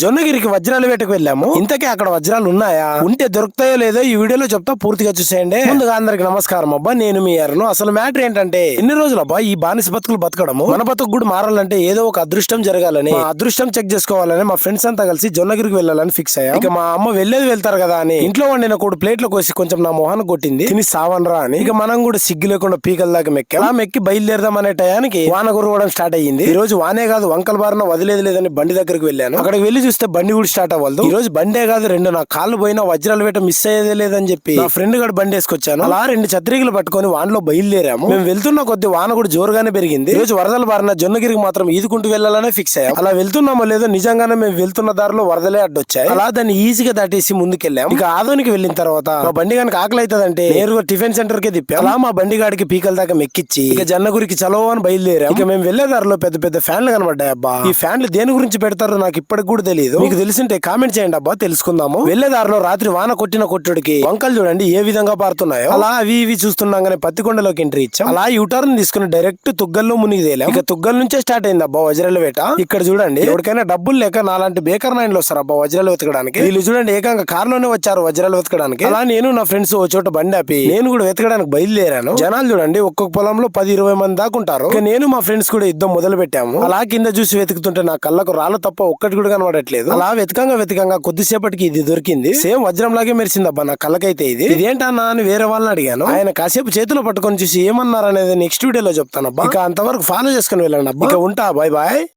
జొన్నగిరికి వజ్రాల వేటకు వెళ్ళాము. ఇంతకీ అక్కడ వజ్రాలు ఉన్నాయా, ఉంటే దొరుకుతాయో లేదో ఈ వీడియోలో చెప్తా, పూర్తిగా చూసేయండి. ముందుగా అందరికి నమస్కారం అబ్బా, నేను మీ ఎర్రను. అసలు మ్యాటర్ ఏంటంటే, ఎన్ని రోజులు అబ్బా ఈ బానిస బతుకులు బతకడము, మన బతుకు కూడా మారాలంటే ఏదో ఒక అదృష్టం జరగాలని, మా అదృష్టం చెక్ చేసుకోవాలని మా ఫ్రెండ్స్ అంతా కలిసి జొన్నగిరికి వెళ్ళాలని ఫిక్స్ అయ్యా. ఇక మా అమ్మ వెళ్తారు కదా అని ఇంట్లో వండిన కూడా ప్లేట్లు కోసి కొంచెం నా మొహాన్ని కొట్టింది, తిని సావనరా అని. ఇక మనం కూడా సిగ్గు లేకుండా పీకల దాకా మెక్కి బయలుదేరదాం అనే టయానికి వాన కురవడం స్టార్ట్ అయ్యింది. ఈ రోజు వానే కాదు వంకల బారిన వదిలేదు లేదని బండి దగ్గరికి వెళ్ళాను. అక్కడికి వెళ్లి చూస్తే బండి కూడా స్టార్ట్ అవ్వదు. ఈ రోజు బండే కాదు రెండు నా కాళ్ళు పోయినా వజ్రాల వేట మిస్ అయ్యేదే లేదని చెప్పి నా ఫ్రెండ్ గడు బండి వేసుకొచ్చాను. అలా రెండు ఛత్రికలు పట్టుకొని వానలో బయలుదేరాము. మేము వెళ్తున్న కొద్ది వాన కూడా జోరుగానే పెరిగింది. ఈ రోజు వరదల బారిన జొన్నగిరికి మాత్రం ఈదుకుంటూ వెళ్లాలనే ఫిక్స్ అయ్యాం. అలా వెళ్తున్నామో లేదో నిజంగానే మేము వెళ్తున్న దారిలో వరదలే అడ్డొచ్చాయి. అలా దాన్ని ఈజీగా దాటేసి ముందుకెళ్ళాం. ఇక ఆదోనికి వెళ్ళిన తర్వాత మా బండి కనుక ఆకలి అవుతుందంటే నేరుగా టిఫిన్ సెంటర్ కే తిప్పాం. అలా మా బండి గాడికి పీకల దాకా మెక్కిచ్చి ఇక జొన్నగిరికి చలో అని బయలుదేరాం. ఇక మేము వెళ్లే దారిలో పెద్ద పెద్ద ఫ్యాన్లు కనబడ్డాయి. అబ్బా ఈ ఫ్యాన్లు దేని గురించి పెడతారో నాకు ఇప్పటికి కూడా తెలియదు. మీకు తెలిసింటే కామెంట్ చేయండి అబ్బా, తెలుసుకుందాము. వెళ్లేదారిలో రాత్రి వాన కొట్టిన కొట్టుడికి వంకలు చూడండి ఏ విధంగా పారుతున్నాయో. అలా అవి ఇవి చూస్తున్నాగానే పత్తికొండలోకి ఎంట్రీ ఇచ్చాం. అలా యూటర్న్ తీసుకుని డైరెక్ట్ తుగ్గల్లో మునిగి తేలాం. ఇక తుగ్గల నుంచే స్టార్ట్ అయింది అబ్బా వజ్రాల వేట. ఇక్కడ చూడండి, ఎవరికైనా డబ్బులు లేక నాలాంటి బేకర్ నాయన్లు వస్తారు అబ్బా వజ్రాలు వెతకడానికి. వీళ్ళు చూడండి ఏకంగా కారులోనే వచ్చారు వజ్రాలు వెతకడానికి. అలా నేను నా ఫ్రెండ్స్ ఓ చోట బండి ఆపి నేను కూడా వెతకడానికి బయలుదేరాను. జనాలు చూడండి ఒక్కొక్క పొలంలో 10-20 మంది దాకా ఉంటారు. ఇక నేను మా ఫ్రెండ్స్ కూడా యుద్ధం మొదలు పెట్టాము. అలా కింద చూసి వెతుకుతుంటే నా కళ్ళకు రాళ్ళ తప్ప ఒక్కటి కూడా కనబడట్లేదు. అలా వెతకంగా కొద్దిసేపటికి ఇది దొరికింది. సేమ్ వజ్రం లాగే మెరిసిందబ్బా నా కళ్ళకైతే. ఇదేంటన్నా అని వేరే వాళ్ళని అడిగాను. ఆయన కాసేపు చేతిలో పట్టుకొని చూసి ఏమన్నారు అనేది నెక్స్ట్ వీడియోలో చెప్తానబ్బా. ఇక అంతవరకు ఫాలో చేసుకుని వెళ్ళండి అబ్బా. ఇక ఉంటా, బాయ్ బాయ్.